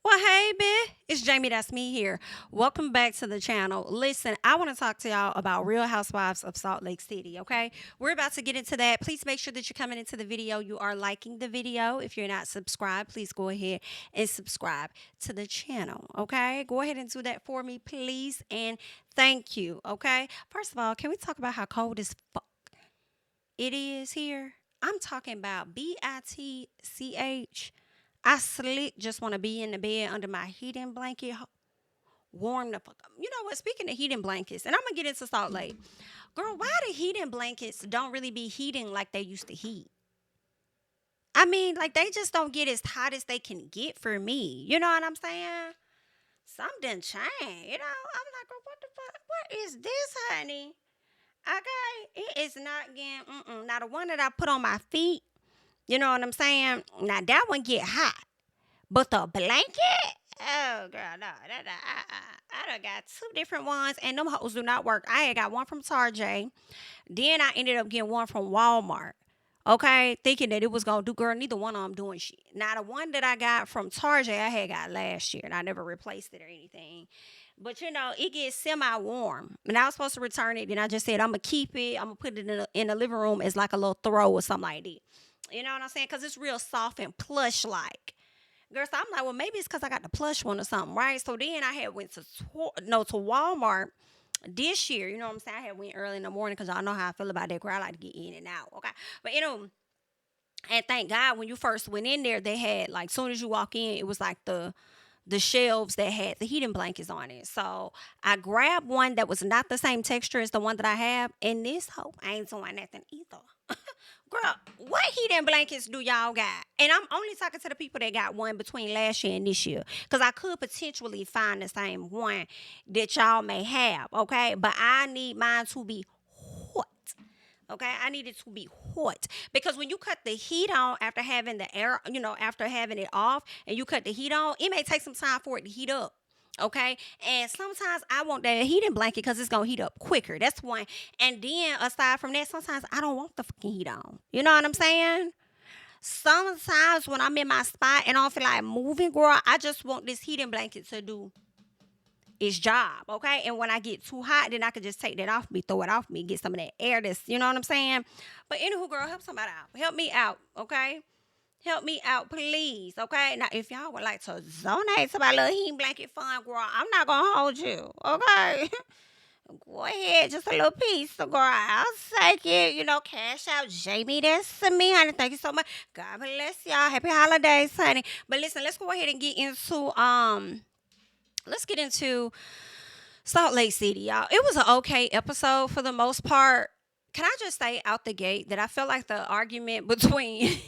Well, hey, it's JamiThatsMe here. Welcome back to the channel. Listen, I want to talk to y'all about Real Housewives of Salt Lake City, okay? We're about to get into that. Please make sure that you're coming into the video. You are liking the video. If you're not subscribed, please go ahead and subscribe to the channel, okay? Go ahead and do that for me, please, and thank you, okay? First of all, can we talk about how cold as fuck it is here? I'm talking about BITCH. I slick just want to be in the bed under my heating blanket, warm the fuck up. You know what? Speaking of heating blankets, and I'm gonna get into Salt Lake, girl. Why the heating blankets don't really be heating like they used to heat? I mean, like they just don't get as hot as they can get for me. You know what I'm saying? Something changed. You know, I'm like, girl, what the fuck? What is this, honey? Okay, it is not getting. Now the one that I put on my feet. You know what I'm saying? Now that one get hot. But the blanket? Oh, girl, no. I done got two different ones, and them hoes do not work. I had got one from Tarjay. Then I ended up getting one from Walmart. Okay, thinking that it was gonna do, girl. Neither one of them doing shit. Now the one that I got from Tarjay, I had got last year, and I never replaced it or anything. But you know, it gets semi-warm, and I was supposed to return it. And I just said I'm gonna keep it. I'm gonna put it in the living room as like a little throw or something like that. You know what I'm saying? Cause it's real soft and plush like. Girl, so I'm like, well, maybe it's because I got the plush one or something, right? So then I had went to to Walmart this year. You know what I'm saying? I had went early in the morning because y'all know how I feel about that. Girl, I like to get in and out. Okay, but you know, and thank God when you first went in there, they had like soon as you walk in, it was like the shelves that had the heating blankets on it. So I grabbed one that was not the same texture as the one that I have, and this hoe ain't doing nothing either. Girl, what heating blankets do y'all got? And I'm only talking to the people that got one between last year and this year. Because I could potentially find the same one that y'all may have, okay? But I need mine to be hot. Okay, I need it to be hot because when you cut the heat on after having the air, you know, after having it off and you cut the heat on, it may take some time for it to heat up. Okay, and sometimes I want that heating blanket because it's gonna heat up quicker. That's one. And then aside from that, sometimes I don't want the fucking heat on. You know what I'm saying? Sometimes when I'm in my spot and I don't feel like moving, girl, I just want this heating blanket to do its job, okay? And when I get too hot, then I can just take that off me, throw it off me, get some of that air that's, you know what I'm saying? But anywho, girl, help somebody out. Help me out, okay? Help me out, please, okay? Now, if y'all would like to donate to my little heat blanket fund, girl, I'm not gonna hold you, okay? Go ahead, just a little piece, so girl, I'll take it. You know, cash out, Jamie. That's to me, honey. Thank you so much. God bless y'all. Happy holidays, honey. But listen, let's go ahead and get into let's get into Salt Lake City, y'all. It was an okay episode for the most part. Can I just say out the gate that I felt like the argument between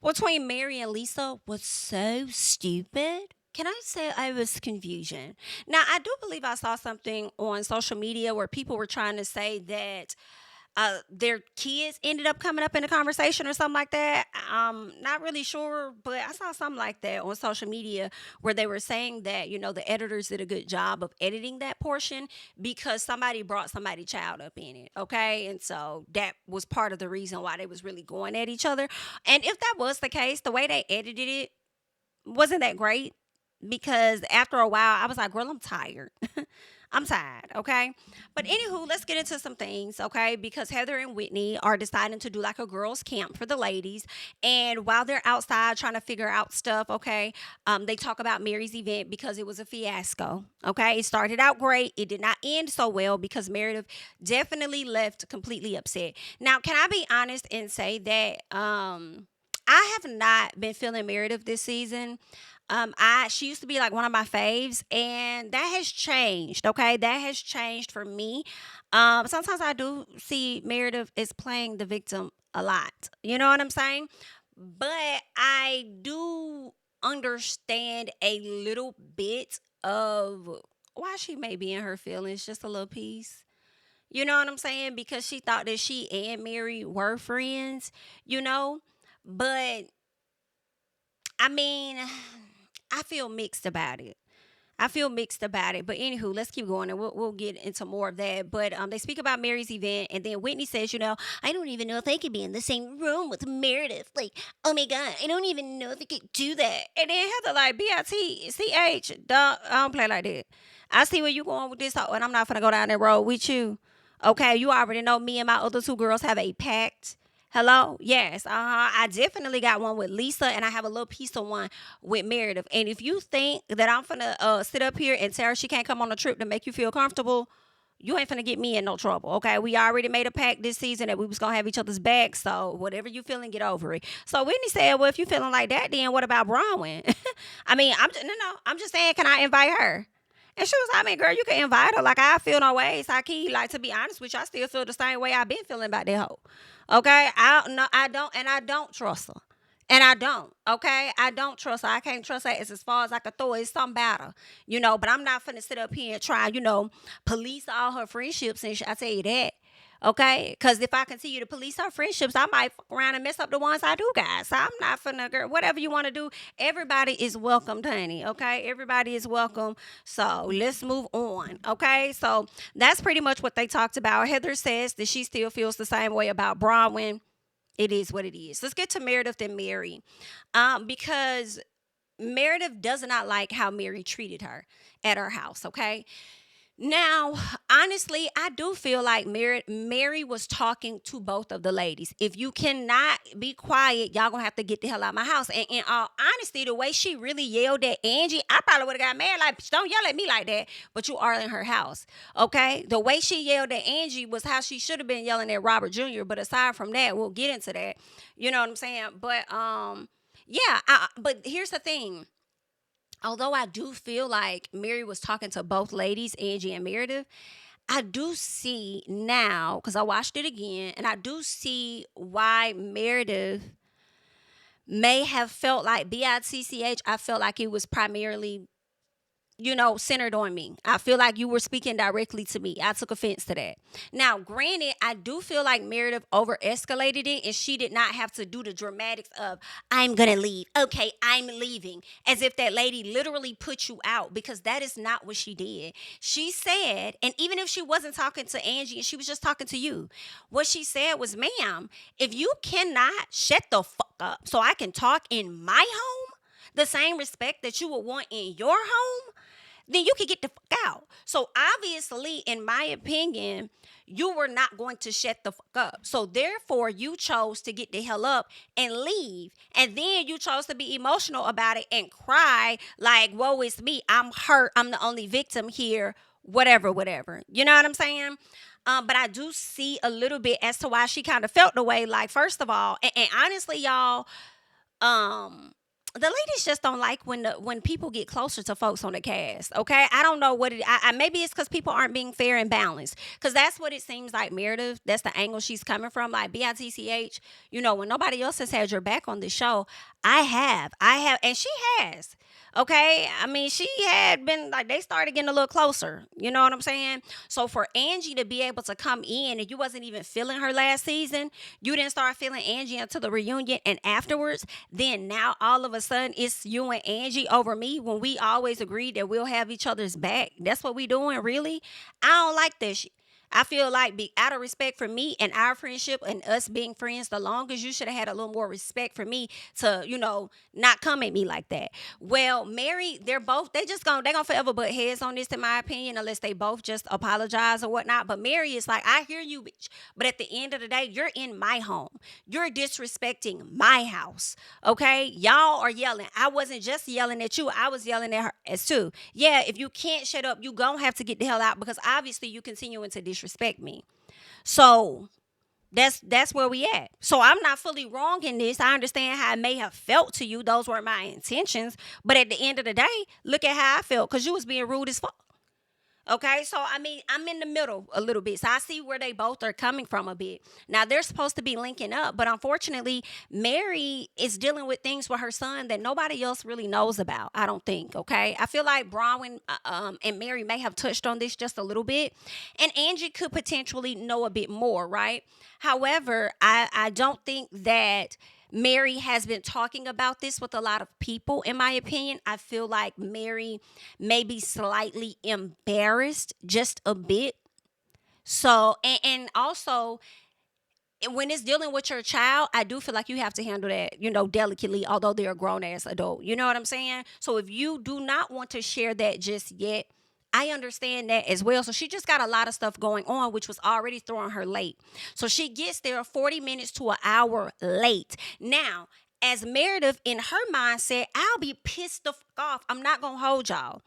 between Mary and Lisa was so stupid? Can I say I was confusion? Now I do believe I saw something on social media where people were trying to say that their kids ended up coming up in a conversation or something like that. Not really sure, but I saw something like that on social media where they were saying that, you know, the editors did a good job of editing that portion because somebody brought somebody's child up in it. Okay. And so that was part of the reason why they was really going at each other. And if that was the case, the way they edited it wasn't that great because after a while I was like, girl, I'm tired. I'm tired, okay? But anywho, let's get into some things, okay? Because Heather and Whitney are deciding to do like a girls' camp for the ladies. And while they're outside trying to figure out stuff, okay, they talk about Mary's event because it was a fiasco, okay? It started out great. It did not end so well because Meredith definitely left completely upset. Now, can I be honest and say that I have not been feeling Meredith this season. I She used to be like one of my faves, and that has changed. Okay, that has changed for me. Sometimes I do see Meredith is playing the victim a lot. You know what I'm saying? But I do understand a little bit of why she may be in her feelings, just a little piece. You know what I'm saying? Because she thought that she and Mary were friends. You know, but I mean, I feel mixed about it. I feel mixed about it. But anywho, let's keep going and we'll get into more of that. But they speak about Mary's event, and then Whitney says, I don't even know if I could be in the same room with Meredith. Like, oh my God, I don't even know if I could do that. And then Heather like, B-I-T-C-H, I don't play like that. I see where you going with this, and I'm not gonna go down that road with you. Okay, you already know me and my other two girls have a pact. Hello? Yes. I definitely got one with Lisa, and I have a little piece of one with Meredith. And if you think that I'm finna sit up here and tell her she can't come on a trip to make you feel comfortable, you ain't finna get me in no trouble, okay? We already made a pact this season that we was gonna have each other's backs, so whatever you feeling, get over it. So Whitney said, well, if you feeling like that, then what about Bronwyn? I mean, I'm just saying, can I invite her? And she was like, I mean, girl, you can invite her. Like, I feel no ways. Like, to be honest with you, I still feel the same way I've been feeling about that hoe. Okay? I don't trust her. And I don't, okay? I don't trust her. I can't trust her as far as I can throw it. It's something about her, but I'm not finna sit up here and try, police all her friendships and I tell you that. Okay, because if I continue to police our friendships, I might fuck around and mess up the ones I do got. So I'm not finna, girl, whatever you want to do, everybody is welcome, honey. Okay, everybody is welcome. So let's move on. Okay, so that's pretty much what they talked about. Heather says that she still feels the same way about Bronwyn. It is what it is. Let's get to Meredith and Mary, because Meredith does not like how Mary treated her at her house. Okay. Now, honestly, I do feel like Mary was talking to both of the ladies. If you cannot be quiet, y'all gonna have to get the hell out of my house. And in all honesty, the way she really yelled at Angie, I probably would have got mad. Like, don't yell at me like that. But you are in her house, okay? The way she yelled at Angie was how she should have been yelling at Robert Jr. But aside from that, we'll get into that. You know what I'm saying? But yeah. But here's the thing. Although I do feel like Mary was talking to both ladies, Angie and Meredith, I do see now, because I watched it again, and I do see why Meredith may have felt like BITCH. I felt like it was primarily, centered on me. I feel like you were speaking directly to me. I took offense to that. Now, granted, I do feel like Meredith over escalated it, and she did not have to do the dramatics of, I'm going to leave. Okay, I'm leaving. As if that lady literally put you out, because that is not what she did. She said, and even if she wasn't talking to Angie and she was just talking to you, what she said was, ma'am, if you cannot shut the fuck up so I can talk in my home, the same respect that you would want in your home, then you can get the fuck out. So obviously, in my opinion, you were not going to shut the fuck up. So therefore, you chose to get the hell up and leave. And then you chose to be emotional about it and cry like, woe is me. I'm hurt. I'm the only victim here. Whatever. You know what I'm saying? But I do see a little bit as to why she kind of felt the way. Like, first of all, and honestly, y'all, the ladies just don't like when people get closer to folks on the cast. Okay, I don't know what it. Maybe it's because people aren't being fair and balanced. Because that's what it seems like. Meredith, that's the angle she's coming from. Like BITCH. When nobody else has had your back on the show, I have, and she has. Okay, I mean, she had been like, they started getting a little closer. You know what I'm saying? So for Angie to be able to come in and you wasn't even feeling her last season, you didn't start feeling Angie until the reunion and afterwards, then now all of a sudden it's you and Angie over me when we always agreed that we'll have each other's back. That's what we doing, really? I don't like this shit. I feel like out of respect for me and our friendship and us being friends the longest, you should have had a little more respect for me to, not come at me like that. Well, Mary, they're gonna forever butt heads on this, in my opinion, unless they both just apologize or whatnot. But Mary is like, I hear you, bitch. But at the end of the day, you're in my home. You're disrespecting my house. Okay? Y'all are yelling. I wasn't just yelling at you. I was yelling at her as too. Yeah, if you can't shut up, you gonna have to get the hell out, because obviously you continuing to disrespect me. So that's where we at. So I'm not fully wrong in this. I understand how it may have felt to you. Those weren't my intentions. But at the end of the day, look at how I felt, because you was being rude as fuck. Okay, so I mean, I'm in the middle a little bit. So I see where they both are coming from a bit. Now, they're supposed to be linking up, but unfortunately, Mary is dealing with things with her son that nobody else really knows about, I don't think, okay? I feel like Bronwyn and Mary may have touched on this just a little bit, and Angie could potentially know a bit more, right? However, I don't think that Mary has been talking about this with a lot of people, in my opinion. I feel like Mary may be slightly embarrassed just a bit. So, and also, when it's dealing with your child, I do feel like you have to handle that, delicately, although they're a grown ass adult. You know what I'm saying? So if you do not want to share that just yet, I understand that as well. So she just got a lot of stuff going on, which was already throwing her late. So she gets there 40 minutes to an hour late. Now, as Meredith, in her mindset, I'll be pissed the fuck off. I'm not going to hold y'all.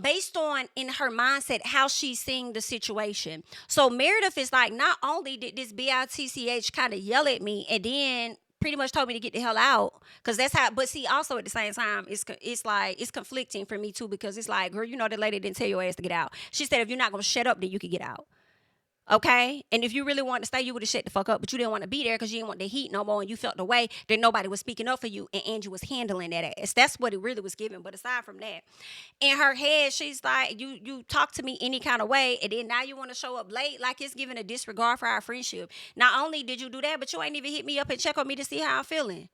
Based on in her mindset how she's seeing the situation. So Meredith is like, not only did this bitch kind of yell at me and then pretty much told me to get the hell out, because that's how. But see, also at the same time, it's like it's conflicting for me too, because it's like, girl, the lady didn't tell your ass to get out. She said if you're not gonna shut up, then you can get out. Okay, and if you really wanted to stay, you would have shut the fuck up, but you didn't want to be there because you didn't want the heat no more, and you felt the way that nobody was speaking up for you, and Angie was handling that ass. That's what it really was giving. But aside from that, in her head, she's like, you talk to me any kind of way, and then now you want to show up late, like it's giving a disregard for our friendship. Not only did you do that, but you ain't even hit me up and check on me to see how I'm feeling.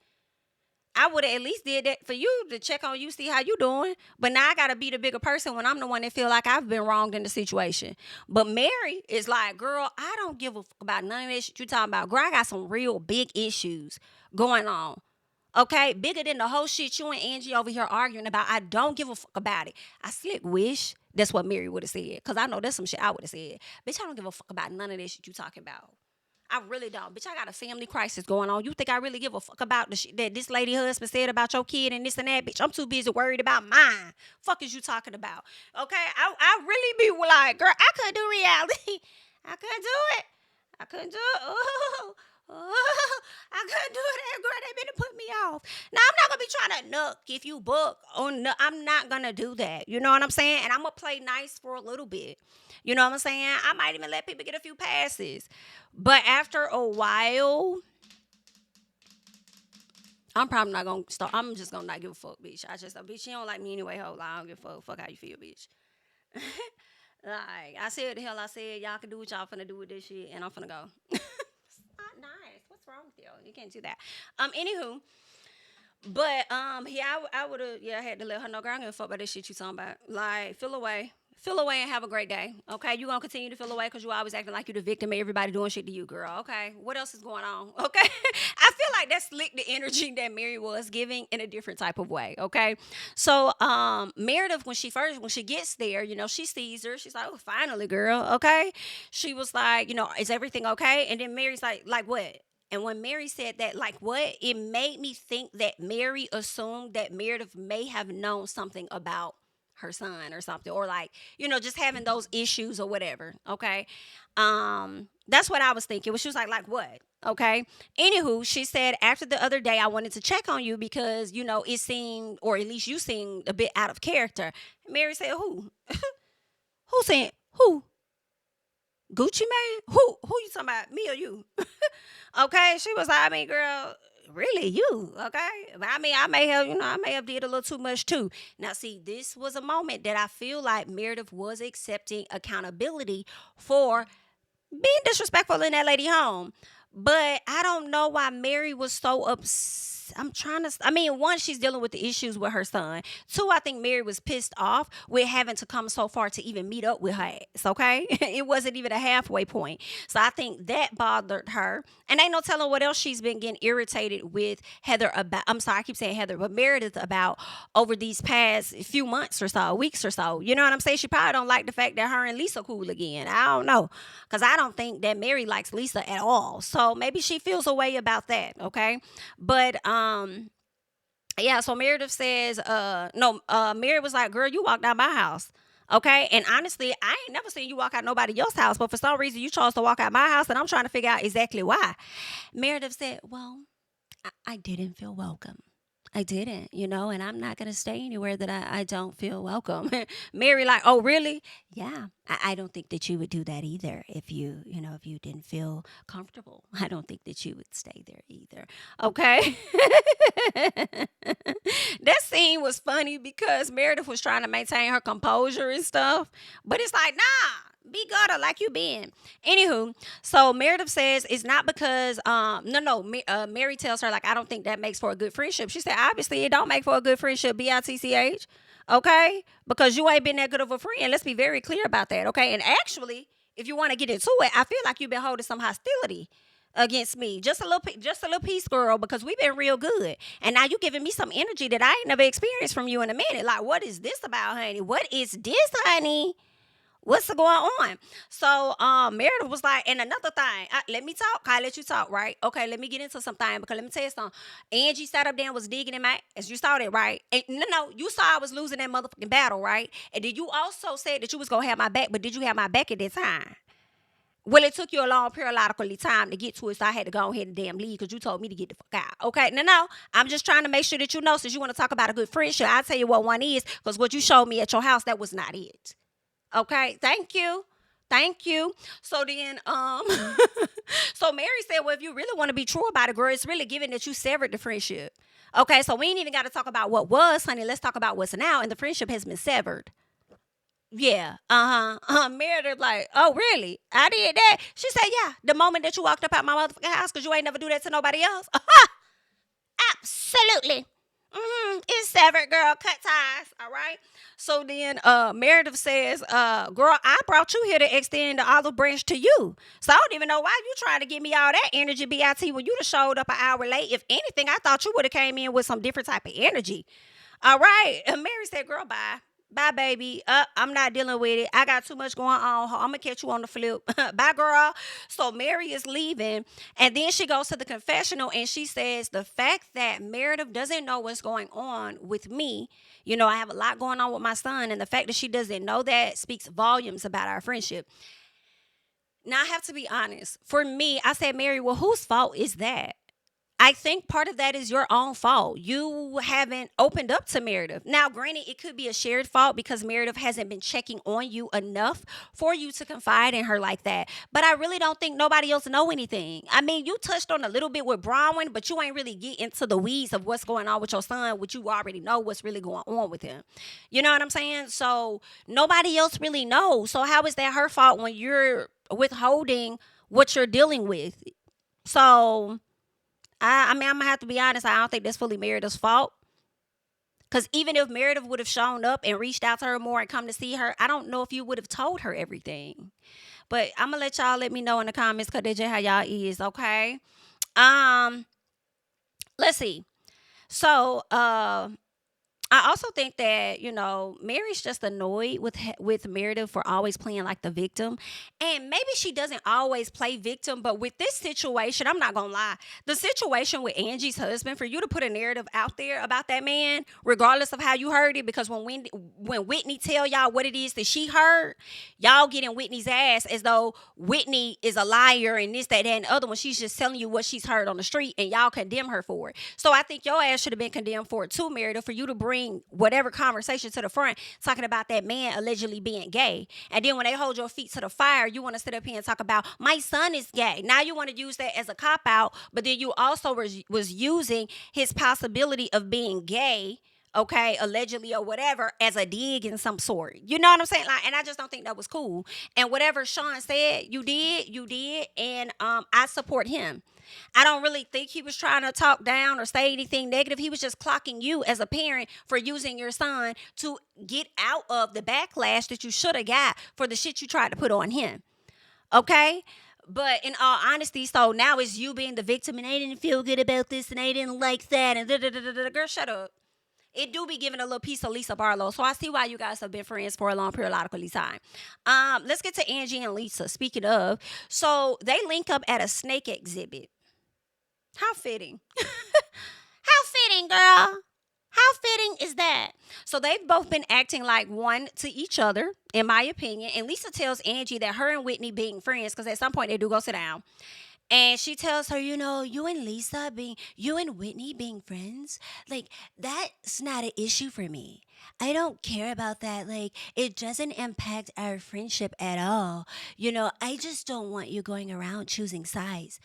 I would have at least did that for you, to check on you, see how you doing. But now I got to be the bigger person when I'm the one that feel like I've been wronged in the situation. But Mary is like, girl, I don't give a fuck about none of this shit you talking about. Girl, I got some real big issues going on. Okay? Bigger than the whole shit you and Angie over here arguing about. I don't give a fuck about it. I slick wish that's what Mary would have said. Because I know that's some shit I would have said. Bitch, I don't give a fuck about none of this shit you talking about. I really don't. Bitch, I got a family crisis going on. You think I really give a fuck about the shit that this lady husband said about your kid and this and that? Bitch, I'm too busy worried about mine. Fuck is you talking about? Okay? I really be like, girl, I couldn't do reality. I couldn't do it. I couldn't do it. Oh, I couldn't do it. Girl, they been to put me off. Now, I'm not going to be trying to knock if you book. No, I'm not going to do that. You know what I'm saying? And I'm going to play nice for a little bit. You know what I'm saying? I might even let people get a few passes. But after a while, I'm probably not going to start. I'm just going to not give a fuck, bitch. Bitch, you don't like me anyway, hold on. I don't give a fuck. Fuck how you feel, bitch. Like, I said the hell I said. Y'all can do what y'all finna do with this shit, and I'm finna go. It's not nice. What's wrong with you? You can't do that. Anywho. But, I would have, I had to let her know, girl, I don't give a fuck about this shit you talking about. Like, feel away. Feel away and have a great day. Okay? You gonna continue to feel away because you always acting like you the victim of everybody doing shit to you, girl. Okay? What else is going on? Okay? I feel like that slicked the energy that Mary was giving in a different type of way. Okay? So, Meredith, when she gets there, she sees her. She's like, oh, finally, girl. Okay? She was like, is everything okay? And then Mary's like what? And when Mary said that, like what? It made me think that Mary assumed that Meredith may have known something about her son or something, or like, just having those issues or whatever. Okay. That's what I was thinking. She was like what? Okay. Anywho, she said, after the other day, I wanted to check on you because, it seemed, or at least you seemed a bit out of character. Mary said, who? Who said, who? Gucci man? Who you talking about? Me or you? Okay. She was like, girl, really you, okay? But I may have did a little too much too. Now, see, this was a moment that I feel like Meredith was accepting accountability for being disrespectful in that lady home. But I don't know why Mary was so upset. One, she's dealing with the issues with her son. Two, I think Mary was pissed off with having to come so far to even meet up with her ass, okay? It wasn't even a halfway point. So I think that bothered her. And ain't no telling what else she's been getting irritated with Heather about. I'm sorry, I keep saying Heather, but Meredith about over these past few months or so, weeks or so. You know what I'm saying? She probably don't like the fact that her and Lisa cool again. I don't know. Because I don't think that Mary likes Lisa at all. So maybe she feels a way about that, okay? But, so Meredith says, Mary was like, girl, you walked out my house. Okay. And honestly, I ain't never seen you walk out nobody else's house, but for some reason you chose to walk out my house, and I'm trying to figure out exactly why. Meredith said, well, I didn't feel welcome. I didn't, and I'm not going to stay anywhere that I don't feel welcome. Mary like, oh, really? Yeah. I don't think that you would do that either if you didn't feel comfortable. I don't think that you would stay there either. Okay. That scene was funny because Meredith was trying to maintain her composure and stuff. But it's like, nah, Be gutter like you been. Anywho, so Meredith says it's not because Mary tells her like I don't think that makes for a good friendship. She said obviously it don't make for a good friendship. BITCH. Okay, because you ain't been that good of a friend. Let's be very clear about that. Okay, and actually, if you want to get into it, I feel like you've been holding some hostility against me, just a little piece, girl, because we've been real good, and now you giving me some energy that I ain't never experienced from you in a minute. Like, what is this about, honey? What is this, honey? What's going on? So Meredith was like, and another thing, let me talk. I let you talk, right? Okay, let me get into something because let me tell you something. Angie sat up there and was digging in my, as you saw that, right? And no, you saw I was losing that motherfucking battle, right? And then you also said that you was gonna have my back, but did you have my back at that time? Well, it took you a long periodically time to get to it, so I had to go ahead and damn leave because you told me to get the fuck out. Okay, no, I'm just trying to make sure that you know, since you want to talk about a good friendship, I'll tell you what one is, because what you showed me at your house, that was not it. Okay, thank you. Thank you. So then, so Mary said, well, if you really want to be true about it, girl, it's really given that you severed the friendship. Okay, so we ain't even got to talk about what was, honey. Let's talk about what's now, and the friendship has been severed. Yeah, Meredith like, oh, really? I did that? She said, yeah, the moment that you walked up out my motherfucking house, because you ain't never do that to nobody else. Absolutely. It's severed, girl. Cut ties. All right. So then Meredith says, girl, I brought you here to extend the olive branch to you. So I don't even know why you trying to give me all that energy, BIT, when you done showed up an hour late. If anything, I thought you would have came in with some different type of energy. All right. And Mary said, girl, bye. Bye, baby. I'm not dealing with it. I got too much going on. I'm going to catch you on the flip. Bye, girl. So Mary is leaving. And then she goes to the confessional and she says the fact that Meredith doesn't know what's going on with me. You know, I have a lot going on with my son. And the fact that she doesn't know that speaks volumes about our friendship. Now, I have to be honest. For me, I said, Mary, well, whose fault is that? I think part of that is your own fault. You haven't opened up to Meredith. Now, granted, it could be a shared fault because Meredith hasn't been checking on you enough for you to confide in her like that. But I really don't think nobody else know anything. I mean, you touched on a little bit with Bryant, but you ain't really get into the weeds of what's going on with your son, which you already know what's really going on with him. You know what I'm saying? So nobody else really knows. So how is that her fault when you're withholding what you're dealing with? So I mean, I'm gonna have to be honest. I don't think that's fully Meredith's fault. Because even if Meredith would have shown up and reached out to her more and come to see her, I don't know if you would have told her everything. But I'm gonna let y'all let me know in the comments because that's just how y'all is, okay? Um, let's see. So, I also think that, you know, Mary's just annoyed with Meredith for always playing like the victim. And maybe she doesn't always play victim, but with this situation, I'm not going to lie. The situation with Angie's husband, for you to put a narrative out there about that man, regardless of how you heard it, because when Whitney tell y'all what it is that she heard, y'all get in Whitney's ass as though Whitney is a liar and this, that, and the other one. She's just telling you what she's heard on the street and y'all condemn her for it. So I think your ass should have been condemned for it too, Meredith, for you to bring whatever conversation to the front talking about that man allegedly being gay, and then when they hold your feet to the fire, you want to sit up here and talk about my son is gay. Now you want to use that as a cop out, but then you also was using his possibility of being gay, okay, allegedly or whatever, as a dig in some sort. You know what I'm saying? Like, and I just don't think that was cool. And whatever Sean said, you did, and I support him. I don't really think he was trying to talk down or say anything negative. He was just clocking you as a parent for using your son to get out of the backlash that you should have got for the shit you tried to put on him. Okay? But in all honesty, so now it's you being the victim and they didn't feel good about this and they didn't like that and da-da-da-da-da. Girl, shut up. It do be giving a little piece of Lisa Barlow. So I see why you guys have been friends for a long periodically time. Let's get to Angie and Lisa. Speaking of, so they link up at a snake exhibit. How fitting. How fitting, girl. How fitting is that? So they've both been acting like one to each other, in my opinion. And Lisa tells Angie that her and Whitney being friends, because at some point they do go sit down. And she tells her, you know, you and Whitney being friends, like, that's not an issue for me. I don't care about that. Like, it doesn't impact our friendship at all. You know, I just don't want you going around choosing sides.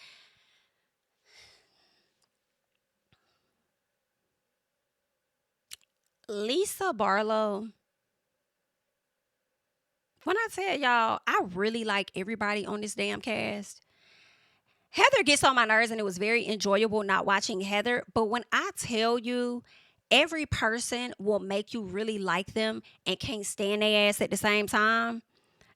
Lisa Barlow, When I tell y'all, I really like everybody on this damn cast. Heather gets on my nerves, and it was very enjoyable not watching Heather. But when I tell you, every person will make you really like them and can't stand their ass at the same time.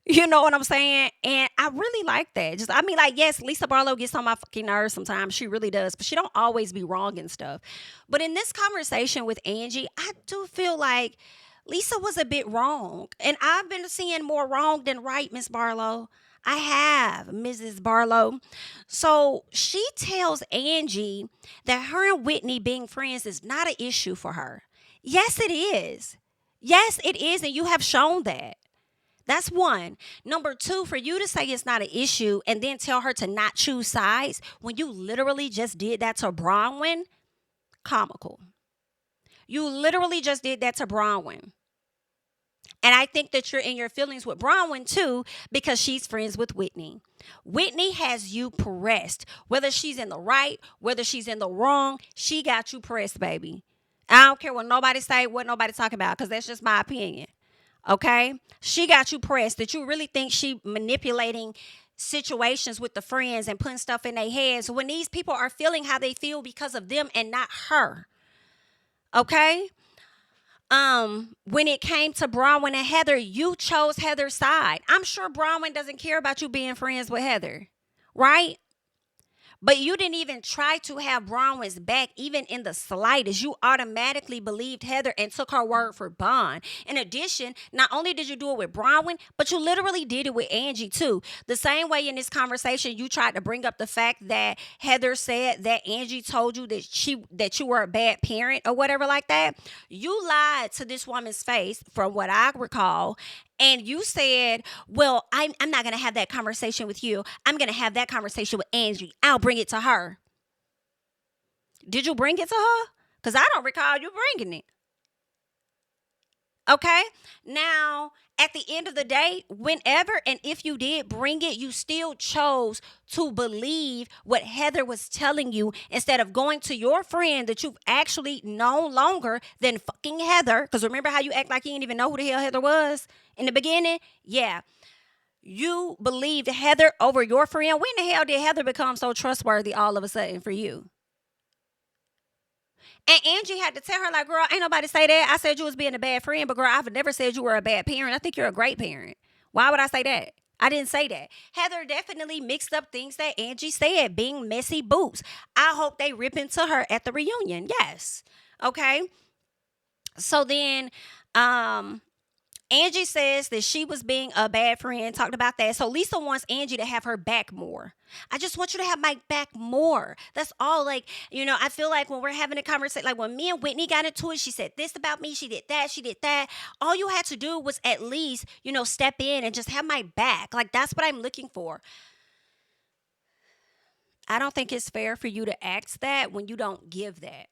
You know what I'm saying? And I really like that. Just, I mean, like, yes, Lisa Barlow gets on my fucking nerves sometimes. She really does. But she don't always be wrong and stuff. But in this conversation with Angie, I do feel like Lisa was a bit wrong. And I've been seeing more wrong than right, Miss Barlow. I have, Mrs. Barlow. So she tells Angie that her and Whitney being friends is not an issue for her. Yes, it is. Yes, it is. And you have shown that. That's one. Number two, for you to say it's not an issue and then tell her to not choose sides when you literally just did that to Bronwyn, comical. You literally just did that to Bronwyn. And I think that you're in your feelings with Bronwyn too because she's friends with Whitney. Whitney has you pressed. Whether she's in the right, whether she's in the wrong, she got you pressed, baby. I don't care what nobody say, what nobody talk about, because that's just my opinion. Okay? She got you pressed. That you really think she manipulating situations with the friends and putting stuff in their heads when these people are feeling how they feel because of them and not her. Okay? When it came to Bronwyn and Heather, you chose Heather's side. I'm sure Bronwyn doesn't care about you being friends with Heather, right? But you didn't even try to have Bronwyn's back, even in the slightest. You automatically believed Heather and took her word for bond. In addition, not only did you do it with Bronwyn, but you literally did it with Angie too. The same way in this conversation, you tried to bring up the fact that Heather said that Angie told you that you were a bad parent or whatever like that. You lied to this woman's face, from what I recall. And you said, well, I'm not going to have that conversation with you. I'm going to have that conversation with Angie. I'll bring it to her. Did you bring it to her? Because I don't recall you bringing it. Okay? Now, at the end of the day, whenever and if you did bring it, you still chose to believe what Heather was telling you instead of going to your friend that you've actually known longer than fucking Heather. Because remember how you act like you didn't even know who the hell Heather was in the beginning? Yeah. You believed Heather over your friend. When the hell did Heather become so trustworthy all of a sudden for you? And Angie had to tell her, like, girl, ain't nobody say that. I said you was being a bad friend, but girl, I've never said you were a bad parent. I think you're a great parent. Why would I say that? I didn't say that. Heather definitely mixed up things that Angie said, being messy boots. I hope they rip into her at the reunion. Yes. Okay. So then, Angie says that she was being a bad friend, talked about that. So Lisa wants Angie to have her back more. I just want you to have my back more. That's all. Like, I feel like when we're having a conversation, like when me and Whitney got into it, she said this about me, she did that, she did that. All you had to do was at least, step in and just have my back. Like, that's what I'm looking for. I don't think it's fair for you to ask that when you don't give that.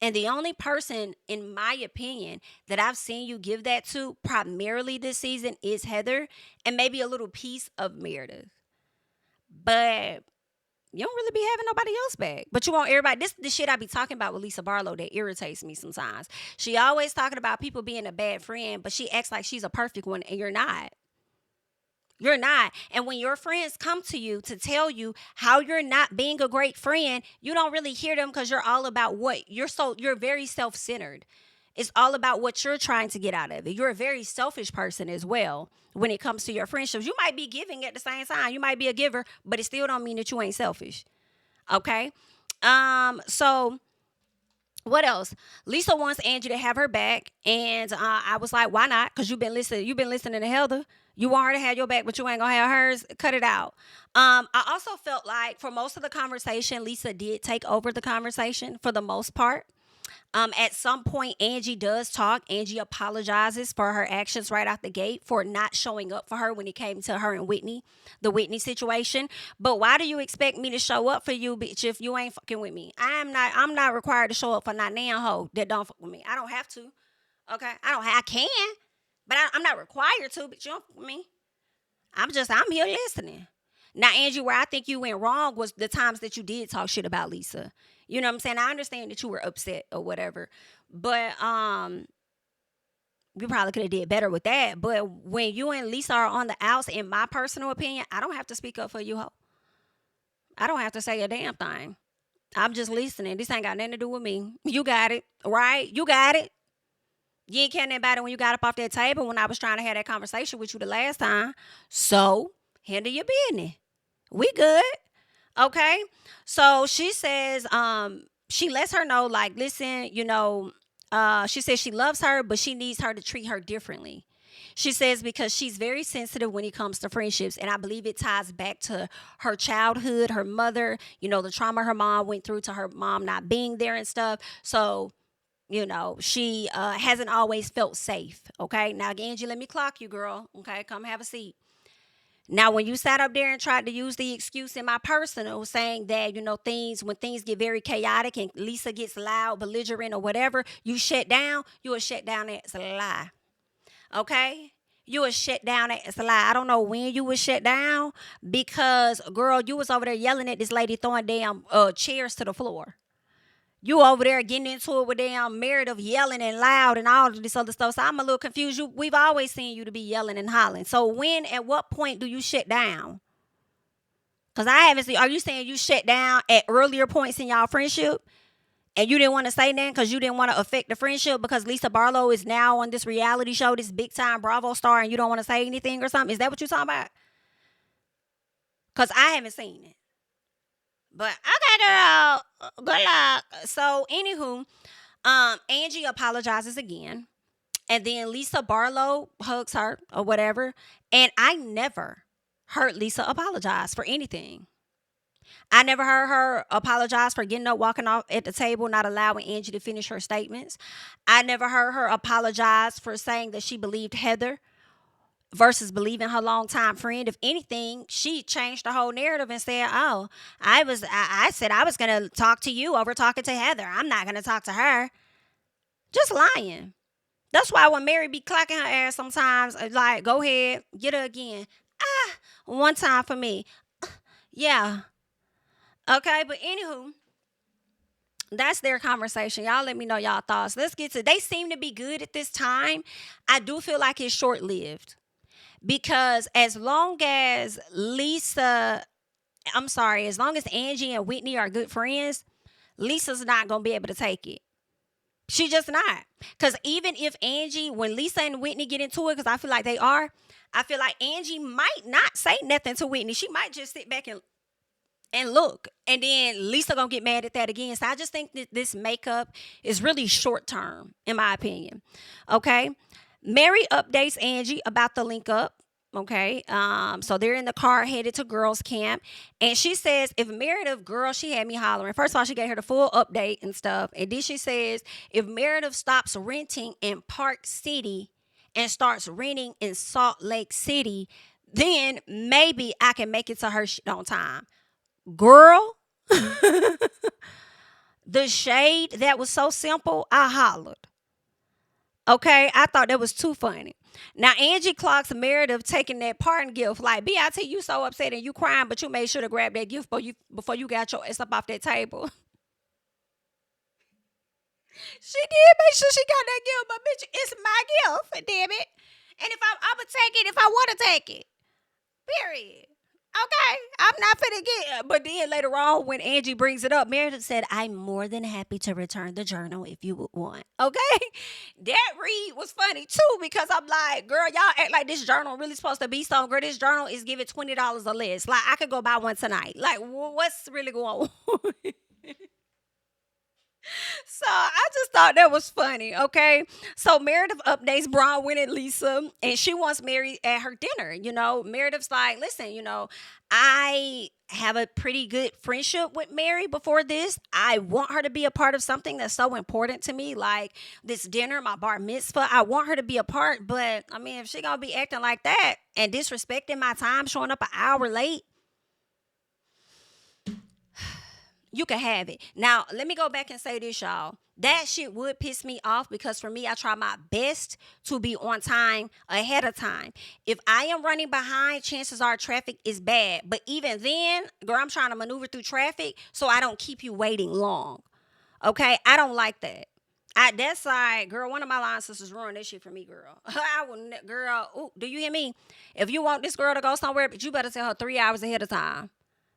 And the only person, in my opinion, that I've seen you give that to primarily this season is Heather and maybe a little piece of Meredith. But you don't really be having nobody else back. But you want everybody. This the shit I be talking about with Lisa Barlow that irritates me sometimes. She always talking about people being a bad friend, but she acts like she's a perfect one, and you're not. You're not. And when your friends come to you to tell you how you're not being a great friend, you don't really hear them because you're all about you're very self-centered. It's all about what you're trying to get out of it. You're a very selfish person as well when it comes to your friendships. You might be giving at the same time. You might be a giver, but it still don't mean that you ain't selfish. Okay? So what else? Lisa wants Angie to have her back, and I was like, why not? Because you've been listening to Heather. You want her to have your back, but you ain't gonna have hers. Cut it out. I also felt like for most of the conversation, Lisa did take over the conversation for the most part. At some point, Angie does talk. Angie apologizes for her actions right out the gate for not showing up for her when it came to her and Whitney, the Whitney situation. But why do you expect me to show up for you, bitch, if you ain't fucking with me? I'm not required to show up for not nan hoe that don't fuck with me. I don't have to. Okay, I can, but I'm not required to. But you don't fuck with me. I'm here listening. Now, Angie, where I think you went wrong was the times that you did talk shit about Lisa. You know what I'm saying? I understand that you were upset or whatever. But you probably could have did better with that. But when you and Lisa are on the outs, in my personal opinion, I don't have to speak up for you, ho. I don't have to say a damn thing. I'm just listening. This ain't got nothing to do with me. You got it, right? You got it. You ain't caring about it when you got up off that table when I was trying to have that conversation with you the last time. So, handle your business. We good. Okay? So she says, she lets her know, like, listen, she says she loves her, but she needs her to treat her differently. She says because she's very sensitive when it comes to friendships. And I believe it ties back to her childhood, her mother, the trauma her mom went through to her mom not being there and stuff. So, she hasn't always felt safe. Okay. Now, Angie, let me clock you, girl. Okay. Come have a seat. Now, when you sat up there and tried to use the excuse in my personal, saying that, when things get very chaotic and Lisa gets loud, belligerent, or whatever, you shut down, you will shut down as a lie. Okay? You was shut down as a lie. I don't know when you was shut down because, girl, you was over there yelling at this lady throwing damn chairs to the floor. You over there getting into it with damn Meredith yelling and loud and all of this other stuff. So I'm a little confused. We've always seen you to be yelling and hollering. So at what point do you shut down? Because I haven't seen, are you saying you shut down at earlier points in y'all friendship? And you didn't want to say that because you didn't want to affect the friendship because Lisa Barlow is now on this reality show, this big time Bravo star, and you don't want to say anything or something? Is that what you're talking about? Because I haven't seen it. But okay, girl, good luck. So, anywho, Angie apologizes again. And then Lisa Barlow hugs her or whatever. And I never heard Lisa apologize for anything. I never heard her apologize for getting up, walking off at the table, not allowing Angie to finish her statements. I never heard her apologize for saying that she believed Heather versus believing her longtime friend. If anything, she changed the whole narrative and said, "Oh, I said I was gonna talk to you over talking to Heather. I'm not gonna talk to her." Just lying. That's why when Mary be clacking her ass sometimes, like, go ahead, get her again. One time for me. Yeah. Okay, but anywho, that's their conversation. Y'all let me know y'all thoughts. Let's get to, they seem to be good at this time. I do feel like it's short-lived. Because as long as as long as Angie and Whitney are good friends, Lisa's not going to be able to take it. She just not. Because even if Angie, when Lisa and Whitney get into it, because I feel like they are, I feel like Angie might not say nothing to Whitney. She might just sit back and look. And then Lisa going to get mad at that again. So I just think that this makeup is really short term, in my opinion. Okay. Mary updates Angie about the link up. Okay. So they're in the car headed to girls camp. And she says, if Meredith, girl, she had me hollering. First of all, she gave her the full update and stuff. And then she says, if Meredith stops renting in Park City and starts renting in Salt Lake City, then maybe I can make it to her shit on time. Girl, the shade that was so simple, I hollered. Okay, I thought that was too funny. Now, Angie clocks Meredith taking that parting gift. Like, BIT, you so upset and you crying, but you made sure to grab that gift before you got your ass up off that table. She did make sure she got that gift, but bitch, it's my gift, damn it. And if I'm going to take it if I want to take it. Period. Okay, I'm not finna get. But then later on, when Angie brings it up, Meredith said, "I'm more than happy to return the journal if you would want." Okay, that read was funny too because I'm like, girl, y'all act like this journal really supposed to be something. Girl, this journal is giving $20 or less. Like, I could go buy one tonight. Like, what's really going on? So I just thought that was funny, okay? So Meredith updates Bryant and Lisa, and she wants Mary at her dinner. Meredith's like, listen, I have a pretty good friendship with Mary before this. I want her to be a part of something that's so important to me, like this dinner, my bar mitzvah. I want her to be a part, but, I mean, if she gonna be acting like that and disrespecting my time, showing up an hour late, you can have it. Now, let me go back and say this, y'all. That shit would piss me off because for me, I try my best to be on time ahead of time. If I am running behind, chances are traffic is bad. But even then, girl, I'm trying to maneuver through traffic so I don't keep you waiting long. Okay? I don't like that. That's like, girl, one of my line sisters ruined this shit for me, girl. I will, girl, ooh, do you hear me? If you want this girl to go somewhere, but you better tell her 3 hours ahead of time.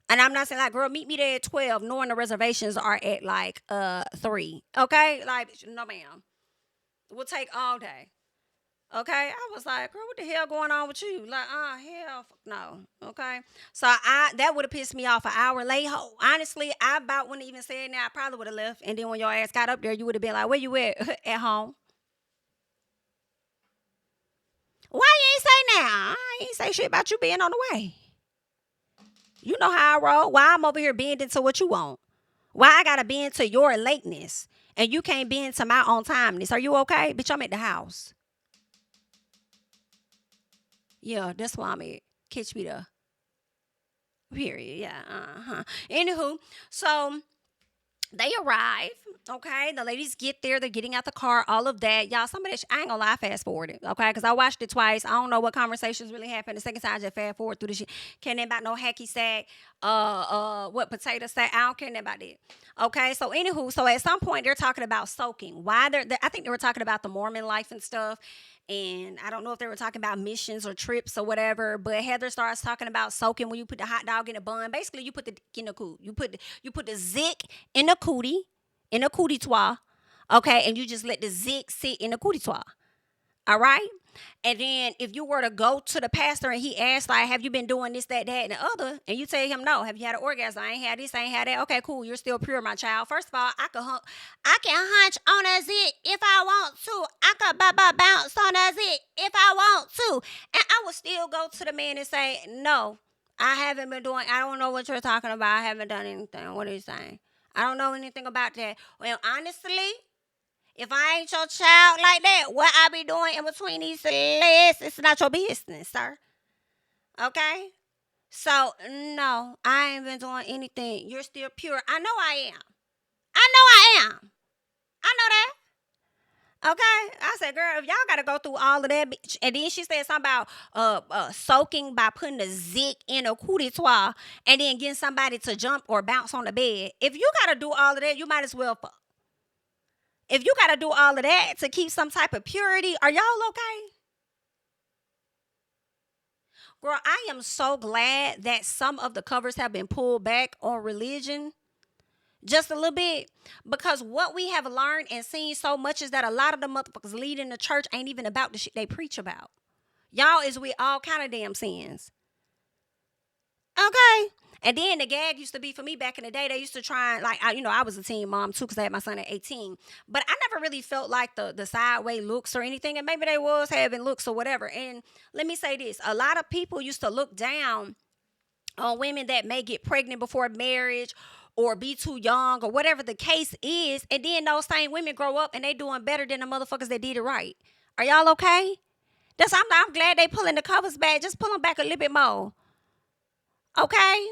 And I'm not saying like, girl, meet me there at 12, knowing the reservations are at like 3. Okay? Like, no ma'am. We'll take all day. Okay, I was like, girl, what the hell going on with you? Like, hell, no. Okay, so that would have pissed me off an hour late. Honestly, I about wouldn't even say it now. I probably would have left, and then when your ass got up there, you would have been like, where you at? At home. Why you ain't say now? I ain't say shit about you being on the way. You know how I roll. Why I'm over here bending to what you want? Why I gotta bend to your lateness, and you can't bend to my own timeness? Are you okay, bitch? I'm at the house. Yeah, that's why I'm at. Catch me there. Period. Yeah. Anywho, so they arrive. Okay, the ladies get there. They're getting out the car. All of that, y'all. Some of that, I ain't gonna lie. Fast forward it, okay? Because I watched it twice. I don't know what conversations really happened. The second time, I just fast forward through the shit. Can't nothing about no hacky sack. What potato sack? I don't care nothing about that. Okay, so anywho, so at some point they're talking about soaking. Why I think they were talking about the Mormon life and stuff. And I don't know if they were talking about missions or trips or whatever, but Heather starts talking about soaking when you put the hot dog in a bun. Basically, you put the dick in the coot. You put the zick in the cootie, in a cootie tois, okay, and you just let the zick sit in the cootie tois. All right. And then if you were to go to the pastor and he asked, like, have you been doing this, that, and the other? And you tell him, no. Have you had an orgasm? I ain't had this, I ain't had that. Okay, cool. You're still pure, my child. First of all, I can hunch on a zit if I want to. I can bounce on a zit if I want to. And I would still go to the man and say, no, I haven't been doing, I don't know what you're talking about. I haven't done anything. What are you saying? I don't know anything about that. Well, honestly, if I ain't your child like that, what I be doing in between these legs, it's not your business, sir. Okay? So, no, I ain't been doing anything. You're still pure. I know I am. I know I am. I know that. Okay? I said, girl, if y'all got to go through all of that, bitch. And then she said something about soaking by putting a zick in a cootie tois and then getting somebody to jump or bounce on the bed. If you got to do all of that, you might as well fuck. If you got to do all of that to keep some type of purity, are y'all okay? Girl, I am so glad that some of the covers have been pulled back on religion just a little bit, because what we have learned and seen so much is that a lot of the motherfuckers leading the church ain't even about the shit they preach about. Y'all is with all kind of damn sins. Okay. And then the gag used to be for me back in the day. They used to try and, like, I was a teen mom too because I had my son at 18. But I never really felt like the sideways looks or anything. And maybe they was having looks or whatever. And let me say this. A lot of people used to look down on women that may get pregnant before marriage or be too young or whatever the case is. And then those same women grow up and they doing better than the motherfuckers that did it right. Are y'all okay? I'm glad they pulling the covers back. Just pull them back a little bit more. Okay?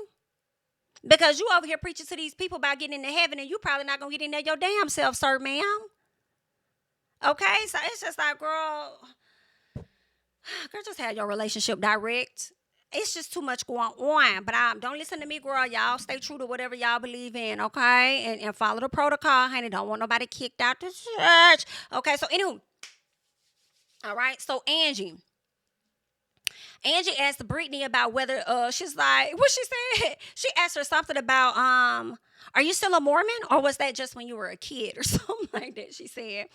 Because you over here preaching to these people about getting into heaven and you probably not going to get in there your damn self, sir, ma'am. Okay? So it's just like, girl, just have your relationship direct. It's just too much going on. But don't listen to me, girl. Y'all stay true to whatever y'all believe in, okay? And follow the protocol, honey. Don't want nobody kicked out the church. Okay? So, anywho. All right? So, Angie asked Brittany about whether she's like, what she said? She asked her something about are you still a Mormon, or was that just when you were a kid or something like that, she said.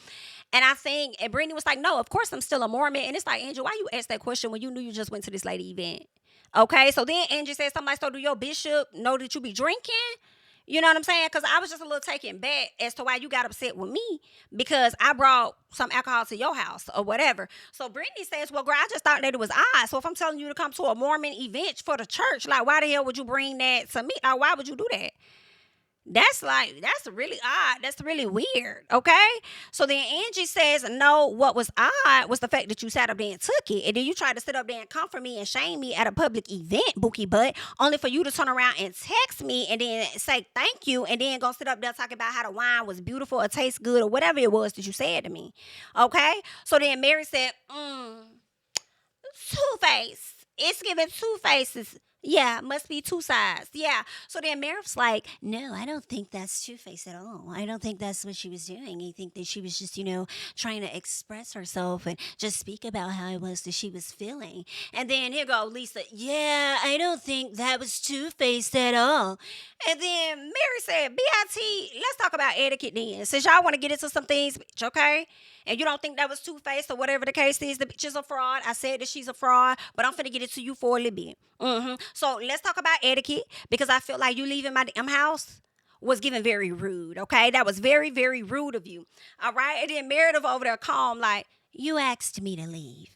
And Brittany was like, no, of course I'm still a Mormon. And it's like, Angie, why you asked that question when you knew you just went to this lady event? Okay, so then Angie said something like, so do your bishop know that you be drinking? You know what I'm saying? Because I was just a little taken back as to why you got upset with me because I brought some alcohol to your house or whatever. So Brittany says, well, girl, I just thought that it was odd. So if I'm telling you to come to a Mormon event for the church, like, why the hell would you bring that to me? Like, why would you do that? That's really odd. That's really weird. Okay. So then Angie says, no, what was odd was the fact that you sat up there and took it. And then you tried to sit up there and comfort me and shame me at a public event, Bookie Butt, only for you to turn around and text me and then say thank you. And then go sit up there talking about how the wine was beautiful or tastes good or whatever it was that you said to me. Okay. So then Mary said, two-face. It's giving two faces. Yeah, must be two sides. Yeah. So then Meredith's like, no, I don't think that's Two Face at all. I don't think that's what she was doing. I think that she was just, trying to express herself and just speak about how it was that she was feeling. And then here go Lisa, yeah, I don't think that was Two Faced at all. And then Mary said, BIT, let's talk about etiquette then. Since y'all want to get into some things, bitch, okay? And you don't think that was Two Faced or whatever the case is, the bitch is a fraud. I said that she's a fraud, but I'm finna get it to you for a little bit. So let's talk about etiquette because I feel like you leaving my damn house was given very rude, okay? That was very, very rude of you. All right? And then Meredith over there calm like, you asked me to leave.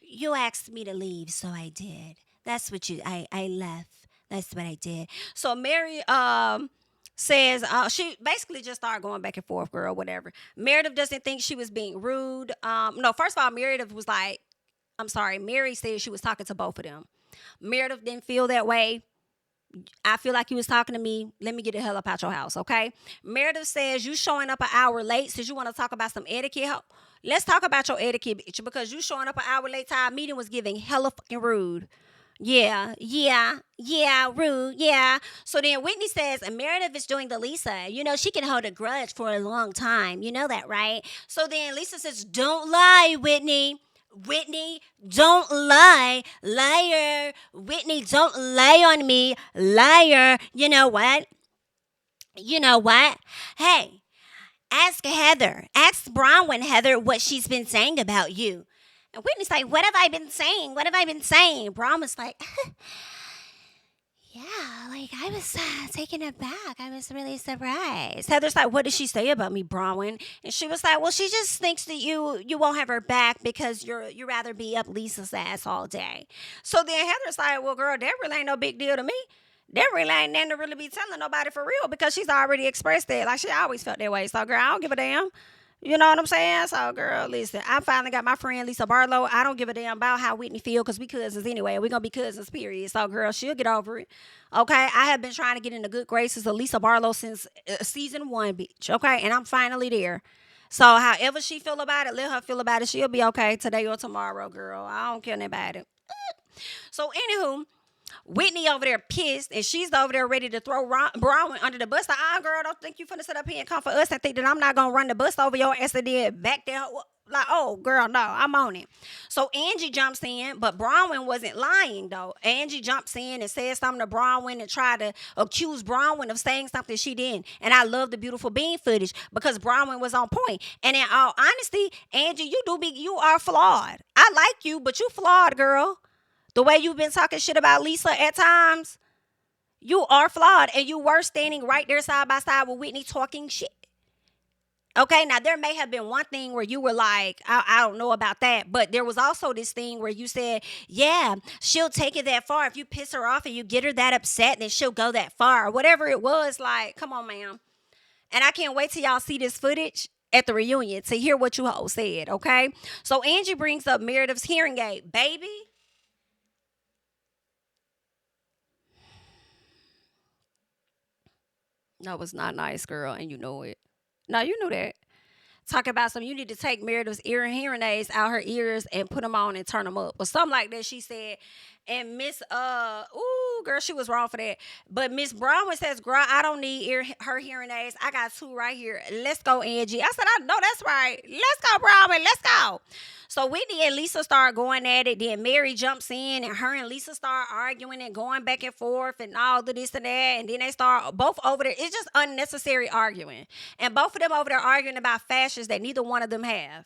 You asked me to leave, so I did. That's what I left. That's what I did. So Mary says she basically just started going back and forth, girl, whatever. Meredith doesn't think she was being rude. No, first of all, Meredith was like, I'm sorry, Mary said she was talking to both of them. Meredith didn't feel that way. I feel like you was talking to me. Let me get the hell up out your house, okay? Meredith says you showing up an hour late since you want to talk about some etiquette. Let's talk about your etiquette, bitch, because you showing up an hour late to our meeting was giving hella fucking rude. Yeah, rude, yeah. So then Whitney says, and Meredith is doing the Lisa. She can hold a grudge for a long time. You know that, right? So then Lisa says, don't lie, Whitney. Whitney, don't lie. Liar. Whitney, don't lie on me. Liar. You know what? Hey, ask Heather. Ask Bronwyn, Heather, what she's been saying about you. And Whitney's like, what have I been saying? What have I been saying? Bronwyn's like, yeah, like I was taken aback. I was really surprised. Heather's like, what did she say about me, Bronwyn? And she was like, well, she just thinks that you won't have her back because you rather be up Lisa's ass all day. So then Heather's like, well, girl, that really ain't no big deal to me. That really ain't nothing to really be telling nobody for real because she's already expressed that. Like she always felt that way. So girl, I don't give a damn. You know what I'm saying? So, girl, listen, I finally got my friend Lisa Barlow. I don't give a damn about how Whitney feel because we cousins anyway. We're going to be cousins, period. So, girl, she'll get over it. Okay? I have been trying to get in the good graces of Lisa Barlow since season 1, bitch. Okay? And I'm finally there. So, however she feel about it, let her feel about it. She'll be okay today or tomorrow, girl. I don't care nothing about it. So, anywho, Whitney over there pissed, and she's over there ready to throw Bronwyn under the bus. Like, girl, don't think you finna sit up here and come for us and think that I'm not gonna run the bus over your ass and then back there. Like, oh, girl, no, I'm on it. So Angie jumps in, but Bronwyn wasn't lying, though. Angie jumps in and says something to Bronwyn and tried to accuse Bronwyn of saying something she didn't. And I love the beautiful bean footage because Bronwyn was on point. And in all honesty, Angie, you are flawed. I like you, but you flawed, girl. The way you've been talking shit about Lisa at times, you are flawed. And you were standing right there side by side with Whitney talking shit. Okay, now there may have been one thing where you were like, I don't know about that. But there was also this thing where you said, yeah, she'll take it that far. If you piss her off and you get her that upset, then she'll go that far. Or whatever it was, like, come on, ma'am. And I can't wait till y'all see this footage at the reunion to hear what you all said, okay? So Angie brings up Meredith's hearing aid. Baby. No, it's not nice, girl, and you know it. No, you knew that. Talk about something. You need to take Meredith's hearing aids out her ears and put them on and turn them up. Or something like that, she said. And girl, she was wrong for that. But Miss Bronwyn says, girl, I don't need her hearing aids. I got 2 right here. Let's go, Angie. I said, I know that's right. Let's go, Bronwyn. Let's go. So Whitney and Lisa start going at it. Then Mary jumps in and her and Lisa start arguing and going back and forth and all of this and that. And then they start both over there. It's just unnecessary arguing. And both of them over there arguing about fashions that neither one of them have.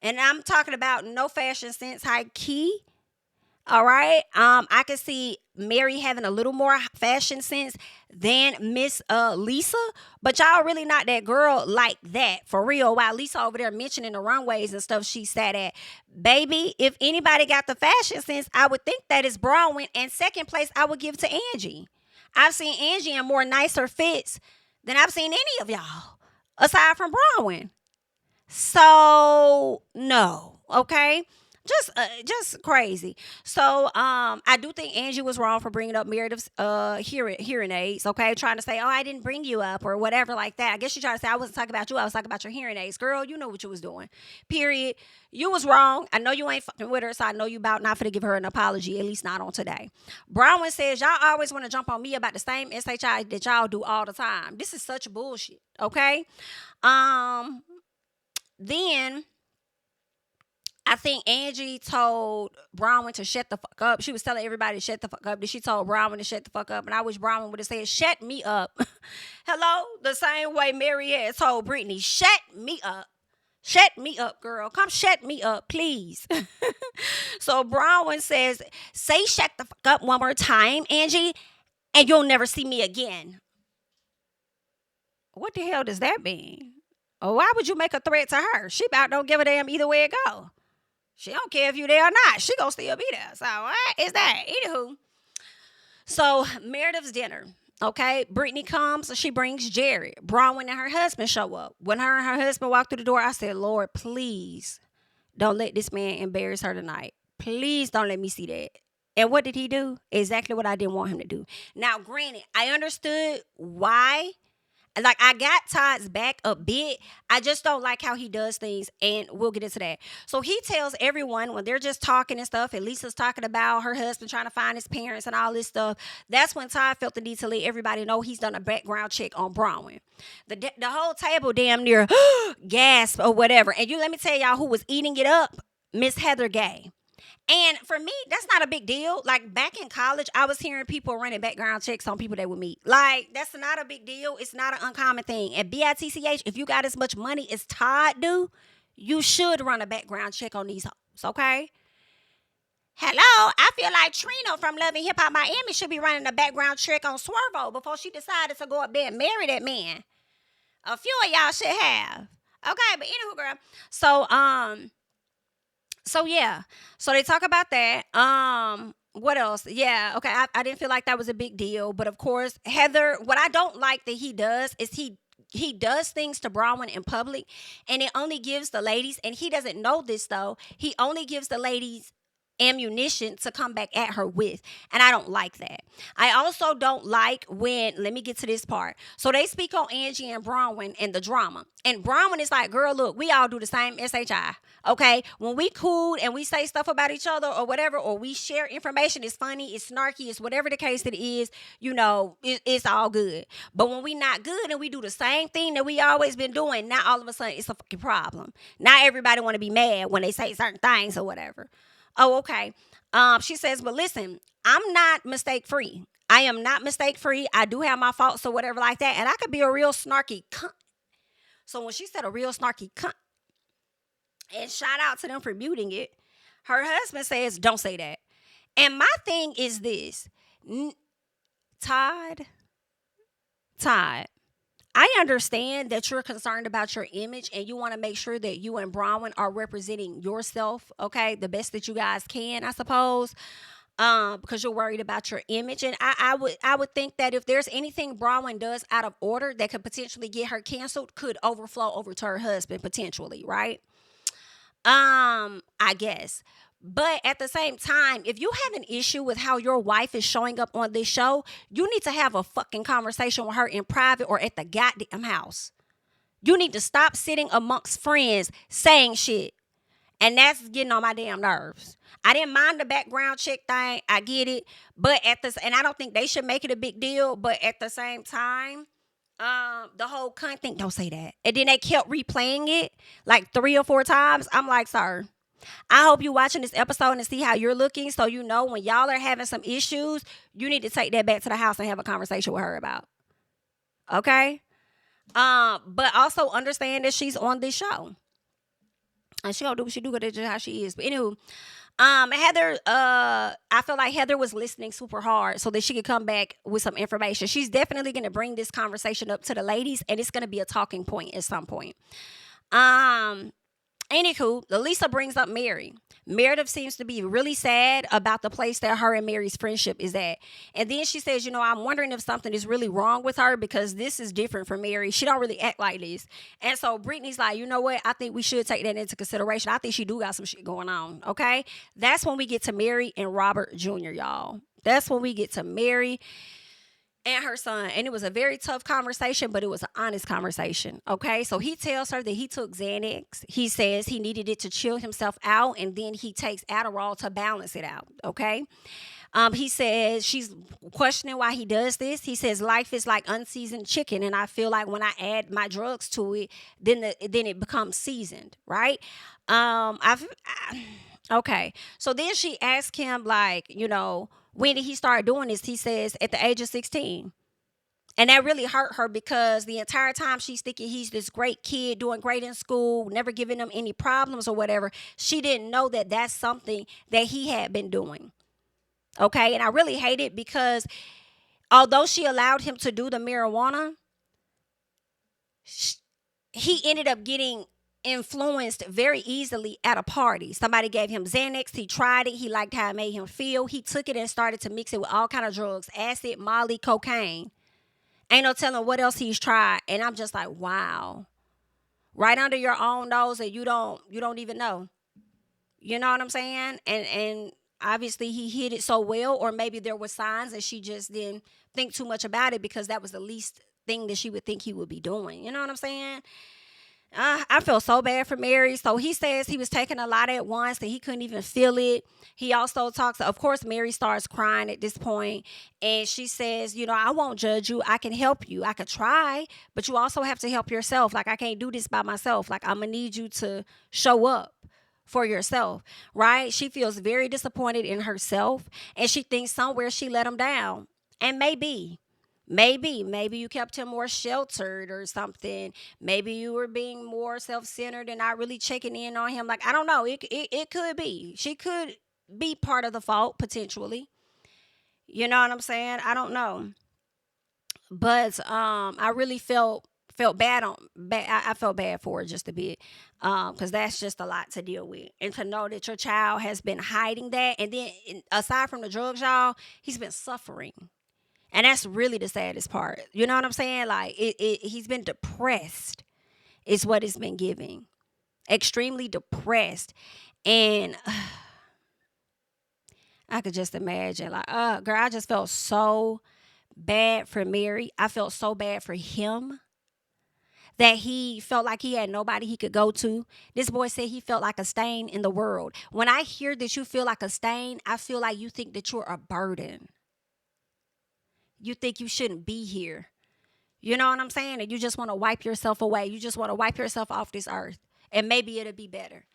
And I'm talking about no fashion sense, high key. All right. I can see Mary having a little more fashion sense than Miss Lisa, but y'all really not that girl like that for real. While Lisa over there mentioning the runways and stuff she sat at, baby, if anybody got the fashion sense, I would think that is Bronwyn. And second place, I would give to Angie. I've seen Angie in more nicer fits than I've seen any of y'all, aside from Bronwyn. So no, okay. Just crazy. So I do think Angie was wrong for bringing up Meredith's hearing aids. Okay, trying to say, oh, I didn't bring you up or whatever like that. I guess she tried to say I wasn't talking about you. I was talking about your hearing aids, girl. You know what you was doing. Period. You was wrong. I know you ain't fucking with her, so I know you about not finna give her an apology. At least not on today. Brown says y'all always want to jump on me about the same SHI that y'all do all the time. This is such bullshit. Okay. Then I think Angie told Bronwyn to shut the fuck up. She was telling everybody to shut the fuck up. Then she told Bronwyn to shut the fuck up. And I wish Bronwyn would have said, shut me up. Hello? The same way Mary had told Brittany, shut me up. Shut me up, girl. Come shut me up, please. So Bronwyn says, say shut the fuck up one more time, Angie, and you'll never see me again. What the hell does that mean? Oh, why would you make a threat to her? She about don't give a damn either way it go. She don't care if you there or not. She gonna still be there. So what is that? Anywho. So Meredith's dinner. Okay. Brittany comes. She brings Jerry. Bronwyn and her husband show up. When her and her husband walked through the door, I said, Lord, please don't let this man embarrass her tonight. Please don't let me see that. And what did he do? Exactly what I didn't want him to do. Now, granted, I understood why. Like, I got Todd's back a bit. I just don't like how he does things, and we'll get into that. So he tells everyone when they're just talking and stuff, and Lisa's talking about her husband trying to find his parents and all this stuff, that's when Todd felt the need to let everybody know he's done a background check on Bronwyn. The whole table damn near gasp or whatever. And let me tell y'all who was eating it up, Miss Heather Gay. And for me, that's not a big deal. Like, back in college, I was hearing people running background checks on people they would meet. Like, that's not a big deal. It's not an uncommon thing. At BITCH, if you got as much money as Todd do, you should run a background check on these hoes, okay? Hello, I feel like Trina from Love and Hip Hop Miami should be running a background check on Swervo before she decided to go up there and marry that man. A few of y'all should have. Okay, but anywho, girl. So yeah. So they talk about that. What else? Yeah, okay. I didn't feel like that was a big deal. But of course, Heather, what I don't like that he does is he does things to Bronwyn in public, and it only gives the ladies, and he doesn't know this though, he only gives the ladies ammunition to come back at her with. And I don't like that. I also don't like when, let me get to this part. So they speak on Angie and Bronwyn and the drama. And Bronwyn is like, girl, look, we all do the same SHI. Okay? When we cool and we say stuff about each other or whatever, or we share information, it's funny, it's snarky, it's whatever the case it is, it's all good. But when we not good and we do the same thing that we always been doing, now all of a sudden it's a fucking problem. Now everybody want to be mad when they say certain things or whatever. Oh, okay. She says, but listen, I'm not mistake free. I am not mistake free. I do have my faults or whatever like that. And I could be a real snarky cunt. So when she said a real snarky cunt, and shout out to them for muting it, her husband says, don't say that. And my thing is this, Todd, I understand that you're concerned about your image and you want to make sure that you and Bronwyn are representing yourself, okay, the best that you guys can, I suppose, because you're worried about your image. And I would think that if there's anything Bronwyn does out of order that could potentially get her canceled, could overflow over to her husband potentially, right? I guess. But at the same time, if you have an issue with how your wife is showing up on this show, you need to have a fucking conversation with her in private or at the goddamn house. You need to stop sitting amongst friends saying shit. And that's getting on my damn nerves. I didn't mind the background check thing. I get it. But and I don't think they should make it a big deal. But at the same time, the whole cunt thing, don't say that. And then they kept replaying it like 3 or 4 times. I'm like, sir, I hope you're watching this episode and see how you're looking, so you know when y'all are having some issues, you need to take that back to the house and have a conversation with her about. Okay? But also understand that she's on this show. And she gonna do what she do, because that's just how she is. But anywho, Heather, I feel like Heather was listening super hard so that she could come back with some information. She's definitely gonna bring this conversation up to the ladies, and it's gonna be a talking point at some point. Anywho, Lisa brings up Mary. Meredith seems to be really sad about the place that her and Mary's friendship is at. And then she says, I'm wondering if something is really wrong with her because this is different from Mary. She don't really act like this. And so Brittany's like, you know what? I think we should take that into consideration. I think she do got some shit going on. Okay. That's when we get to Mary and Robert Jr., y'all. That's when we get to Mary and her son. And it was a very tough conversation, but it was an honest conversation. Okay. So he tells her that he took Xanax. He says he needed it to chill himself out. And then he takes Adderall to balance it out. Okay. He says she's questioning why he does this. He says life is like unseasoned chicken, and I feel like when I add my drugs to it, then it becomes seasoned, right? Okay. So then she asked him, like, when did he start doing this? He says at the age of 16. And that really hurt her because the entire time she's thinking he's this great kid, doing great in school, never giving them any problems or whatever. She didn't know that that's something that he had been doing. Okay. And I really hate it because although she allowed him to do the marijuana, he ended up getting influenced very easily at a party. Somebody gave him Xanax. He tried it. He liked how it made him feel. He took it and started to mix it with all kind of drugs, acid, Molly, cocaine. Ain't no telling what else he's tried. And I'm just like, wow. Right under your own nose, and you don't even know. You know what I'm saying? And obviously he hid it so well, or maybe there were signs and she just didn't think too much about it because that was the least thing that she would think he would be doing. You know what I'm saying? I feel so bad for Mary. So he says he was taking a lot at once and he couldn't even feel it. He also talks, of course, Mary starts crying at this point. And she says, I won't judge you. I can help you. I could try, but you also have to help yourself. Like, I can't do this by myself. Like, I'm going to need you to show up for yourself, right? She feels very disappointed in herself. And she thinks somewhere she let him down. And maybe you kept him more sheltered or something. Maybe you were being more self-centered and not really checking in on him. Like, I don't know. It could be. She could be part of the fault, potentially. You know what I'm saying? I don't know. But I really felt bad I felt bad for her just a bit, because that's just a lot to deal with, and to know that your child has been hiding that, and then aside from the drugs, y'all, he's been suffering. And that's really the saddest part. You know what I'm saying? Like, he's been depressed is what it's been giving. Extremely depressed. And I could just imagine, like, girl, I just felt so bad for Mary. I felt so bad for him that he felt like he had nobody he could go to. This boy said he felt like a stain in the world. When I hear that you feel like a stain, I feel like you think that you're a burden. You think you shouldn't be here. You know what I'm saying? And you just want to wipe yourself away. You just want to wipe yourself off this earth. And maybe it'll be better.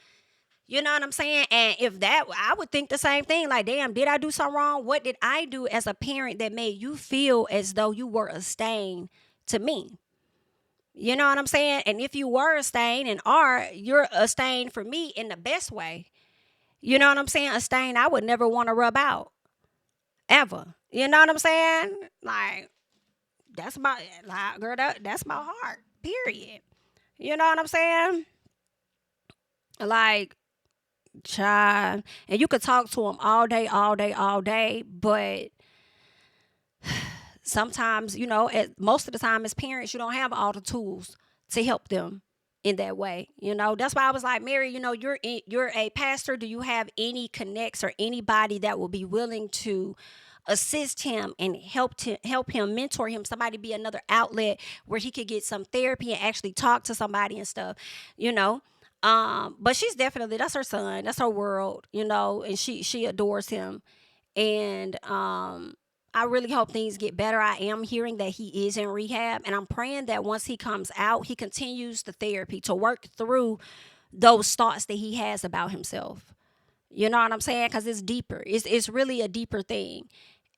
You know what I'm saying? And if that, I would think the same thing. Like, damn, did I do something wrong? What did I do as a parent that made you feel as though you were a stain to me? You know what I'm saying? And if you were a stain and you're a stain for me in the best way. You know what I'm saying? A stain I would never want to rub out. Ever. You know what I'm saying? Like, that's girl, that's my heart. Period. You know what I'm saying? Like, child. And you could talk to him all day, all day, all day. But sometimes, most of the time as parents, you don't have all the tools to help them in that way. That's why I was like, Mary, you're a pastor. Do you have any connects or anybody that will be willing to assist him and help him, mentor him, somebody be another outlet where he could get some therapy and actually talk to somebody and stuff, but she's definitely, that's her son, that's her world, and she adores him. And I really hope things get better. I am hearing that he is in rehab, and I'm praying that once he comes out, he continues the therapy to work through those thoughts that he has about himself. You know what I'm saying? Because it's deeper. It's really a deeper thing.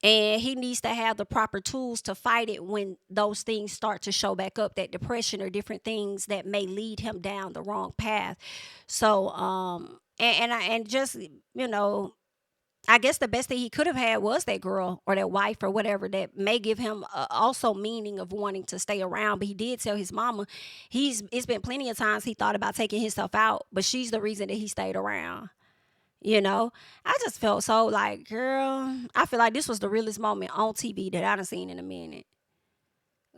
And he needs to have the proper tools to fight it when those things start to show back up, that depression or different things that may lead him down the wrong path. So, and just, I guess the best thing he could have had was that girl or that wife or whatever that may give him also meaning of wanting to stay around. But he did tell his mama it's been plenty of times he thought about taking himself out, but she's the reason that he stayed around. You know, I just felt so like, girl, I feel like this was the realest moment on TV that I done seen in a minute.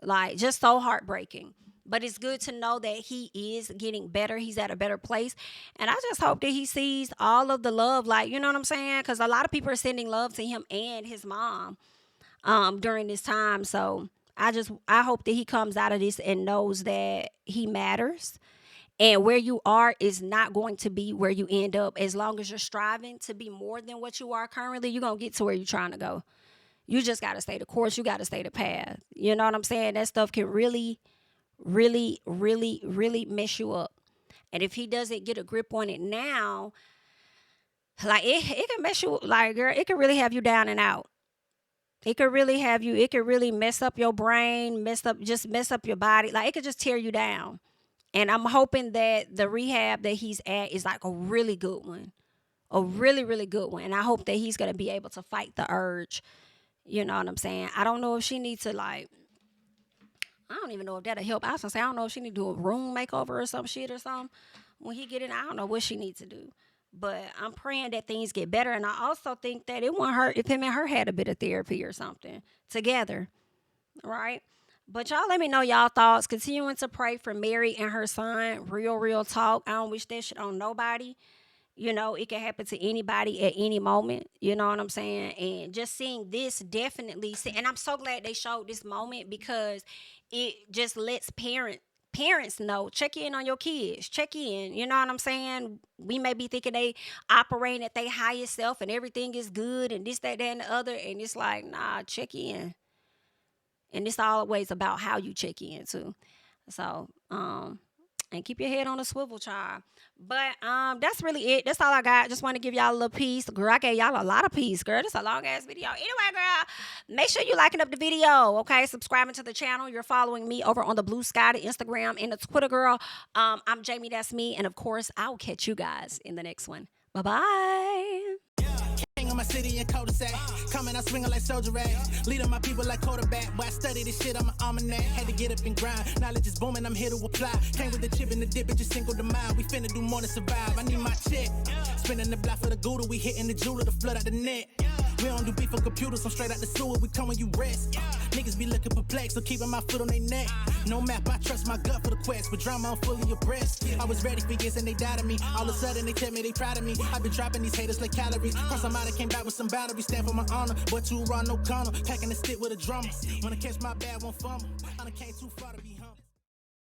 Like, just so heartbreaking. But it's good to know that he is getting better. He's at a better place. And I just hope that he sees all of the love. Like, you know what I'm saying? Because a lot of people are sending love to him and his mom during this time. So I hope that he comes out of this and knows that he matters. And where you are is not going to be where you end up. As long as you're striving to be more than what you are currently, you're going to get to where you're trying to go. You just got to stay the course. You got to stay the path. You know what I'm saying? That stuff can really mess you up. And if he doesn't get a grip on it now, like it can mess you, like, girl, it can really have you down and out. It could really mess up your brain, mess up your body. Like, it could just tear you down. And I'm hoping that the rehab that he's at is like a really good one. A really, really good one. And I hope that he's going to be able to fight the urge. You know what I'm saying? I don't know if she needs to, like, I don't even know if that'll help. I was gonna say, I don't know if she need to do a room makeover or some shit or something. When he get in, I don't know what she needs to do. But I'm praying that things get better. And I also think that it wouldn't hurt if him and her had a bit of therapy or something together. Right? But y'all let me know y'all thoughts. Continuing to pray for Mary and her son. Real talk. I don't wish that shit on nobody. You know, it can happen to anybody at any moment. You know what I'm saying? And just seeing this definitely, and I'm so glad they showed this moment because it just lets parents know, check in on your kids. Check in. You know what I'm saying? We may be thinking they operating at their highest self and everything is good and this, that, and the other. And it's like, nah, check in. And it's always about how you check in too. So, and keep your head on a swivel, child. But that's really it. That's all I got. Just want to give y'all a little piece. Girl, I gave y'all a lot of peace, girl. This is a long-ass video. Anyway, girl, make sure you liking up the video, okay? Subscribing to the channel. You're following me over on the Blue Sky, the Instagram, and the Twitter, girl. I'm JamiThatsMe, and, of course, I'll catch you guys in the next one. Bye-bye. My city and cul-de-sac, coming out swinging like soldier rag, leading my people like quarterback. But I study this shit, I'm an almanac. Had to get up and grind. Knowledge is booming, I'm here to apply. Came with the chip and the dip, it just single the mind. We finna do more than survive. I need my check. Spinning the block for the Gouda, we hitting the jeweler to flood out the net. We don't do beef on computers, I'm straight out the sewer. We come when you rest. Niggas be looking perplexed, so keeping my foot on their neck. No map, I trust my gut for the quest. But drama, I'm fully abreast. I was ready for years and they died of me. All of a sudden they tell me they proud of me. I've been dropping these haters like calories. Cross them out, I came back with some boundaries. Stand for my honor, but too raw, no corner. Packing the stick with a drummer. Wanna catch my bad, won't fumble. I done came too far to be humble.